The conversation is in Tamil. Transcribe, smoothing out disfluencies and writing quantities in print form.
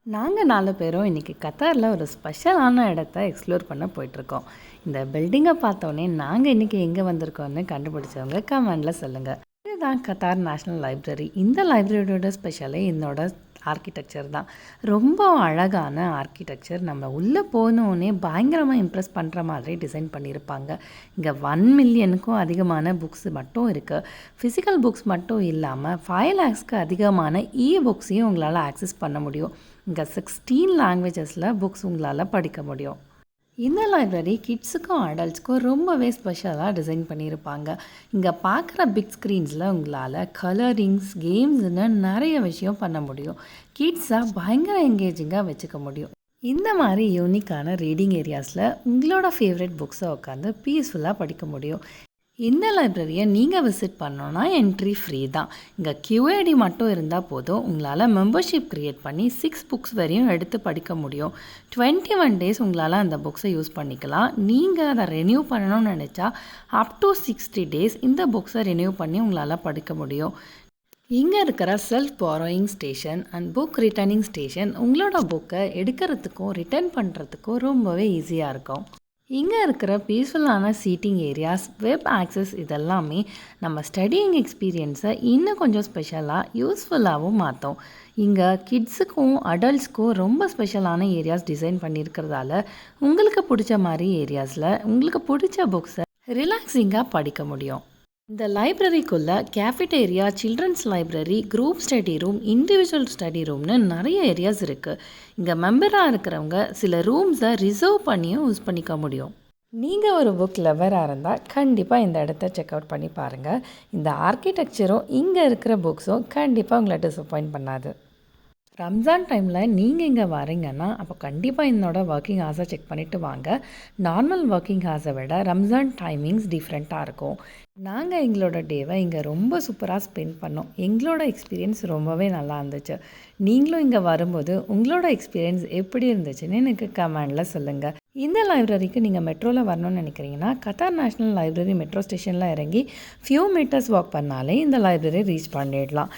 நாங்க 4 பேரும் இன்னைக்கு கத்தார்ல ஒரு ஸ்பெஷலான இடத்த எக்ஸ்ப்ளோர் பண்ண போயிட்டுருக்கோம். இந்த பில்டிங்கை பார்த்தோன்னே நாங்கள் இன்னைக்கு எங்கே வந்திருக்கோம்னு கண்டுபிடிச்சவங்க கமெண்டில் சொல்லுங்கள். இதுதான் கத்தார் நேஷ்னல் லைப்ரரி. இந்த லைப்ரரியோட ஸ்பெஷலே என்னோட ஆர்கிடெக்சர் தான். ரொம்ப அழகான ஆர்கிடெக்சர். நம்ம உள்ளே போனோடனே பயங்கரமாக இம்ப்ரெஸ் பண்ணுற மாதிரி டிசைன் பண்ணியிருப்பாங்க. இங்கே 1 மில்லியனுக்கும் அதிகமான புக்ஸ் மட்டும் இருக்குது. ஃபிசிக்கல் புக்ஸ் மட்டும் இல்லாமல் 5 lakhsக்கு அதிகமான புக்ஸையும் உங்களால் ஆக்சஸ் பண்ண முடியும். இங்கே 16 லாங்குவேஜஸில் புக்ஸ் உங்களால் படிக்க முடியும். இந்த லைப்ரரி கிட்ஸுக்கும் அடல்ட்ஸ்க்கும் ரொம்பவே ஸ்பெஷலாக டிசைன் பண்ணியிருப்பாங்க. இங்கே பார்க்குற பிக் ஸ்க்ரீன்ஸில் உங்களால் கலரிங்ஸ், கேம்ஸ்னு நிறைய விஷயம் பண்ண முடியும். கிட்ஸாக பயங்கர என்கேஜிங்காக வச்சுக்க முடியும். இந்த மாதிரி யூனிக்கான ரீடிங் ஏரியாஸில் உங்களோட ஃபேவரட் புக்ஸை உட்காந்து பீஸ்ஃபுல்லாக படிக்க முடியும். இந்த லைப்ரரியை நீங்கள் விசிட் பண்ணோன்னா என்ட்ரி ஃப்ரீ தான். இங்கே QID மட்டும் இருந்தால் போதும். உங்களால் மெம்பர்ஷிப் க்ரியேட் பண்ணி 6 புக்ஸ் வரையும் எடுத்து படிக்க முடியும். 21 days உங்களால் அந்த புக்ஸை யூஸ் பண்ணிக்கலாம். நீங்கள் அதை ரெனியூ பண்ணணும்னு நினச்சா அப் டு 60 days இந்த புக்ஸை ரெனியூ பண்ணி உங்களால் படிக்க முடியும். இங்கே இருக்கிற self borrowing station and book returning station உங்களோட புக்கை எடுக்கிறதுக்கும் ரிட்டர்ன் பண்ணுறதுக்கும் ரொம்பவே ஈஸியாக இருக்கும். இங்கே இருக்கிற பீஸ்ஃபுல்லான சீட்டிங் ஏரியாஸ், வெப் ஆக்சஸ் இதெல்லாமே நம்ம ஸ்டடியிங் எக்ஸ்பீரியன்ஸை இன்னும் கொஞ்சம் ஸ்பெஷலாக யூஸ்ஃபுல்லாகவும் மாற்றும். இங்கே கிட்ஸுக்கும் அடல்ட்ஸ்க்கும் ரொம்ப ஸ்பெஷலான ஏரியாஸ் டிசைன் பண்ணியிருக்கிறதால உங்களுக்கு பிடிச்ச மாதிரி ஏரியாஸில் உங்களுக்கு பிடிச்ச புக்ஸை ரிலாக்ஸிங்காக படிக்க முடியும். இந்த லைப்ரரிக்குள்ளே cafeteria, children's library, group study room, individual study ரூம்னு நிறைய ஏரியாஸ் இருக்குது. இங்கே மெம்பராக இருக்கிறவங்க சில ரூம்ஸை ரிசர்வ் பண்ணியும் யூஸ் பண்ணிக்க முடியும். நீங்கள் ஒரு புக் லவராக இருந்தால் கண்டிப்பாக இந்த இடத்த செக் அவுட் பண்ணி பாருங்கள். இந்த ஆர்கிடெக்சரும் இங்கே இருக்கிற புக்ஸும் கண்டிப்பாக உங்களை டிசப்பாயிண்ட் பண்ணாது. ரம்ஜான் டைமில் நீங்கள் இங்கே வரீங்கன்னா அப்போ கண்டிப்பாக என்னோட ஒர்க்கிங் ஹார்ஸை செக் பண்ணிவிட்டு வாங்க. நார்மல் ஒர்க்கிங் ஹார்ஸை விட ரம்ஜான் டைமிங்ஸ் டிஃப்ரெண்ட்டாக இருக்கும். நாங்கள் எங்களோட டேவை இங்கே ரொம்ப சூப்பராக ஸ்பெண்ட் பண்ணோம். எங்களோட எக்ஸ்பீரியன்ஸ் ரொம்பவே நல்லா இருந்துச்சு. நீங்களும் இங்கே வரும்போது உங்களோட எக்ஸ்பீரியன்ஸ் எப்படி இருந்துச்சுன்னு எனக்கு கமெண்டில் சொல்லுங்கள். இந்த லைப்ரரிக்கு நீங்கள் மெட்ரோவில் வரணும்னு நினைக்கிறீங்கன்னா கத்தார் நேஷ்னல் லைப்ரரி மெட்ரோ ஸ்டேஷனில் இறங்கி ஃபியூ மீட்டர்ஸ் வாக் பண்ணாலே இந்த லைப்ரரி ரீச் பண்ணிடலாம்.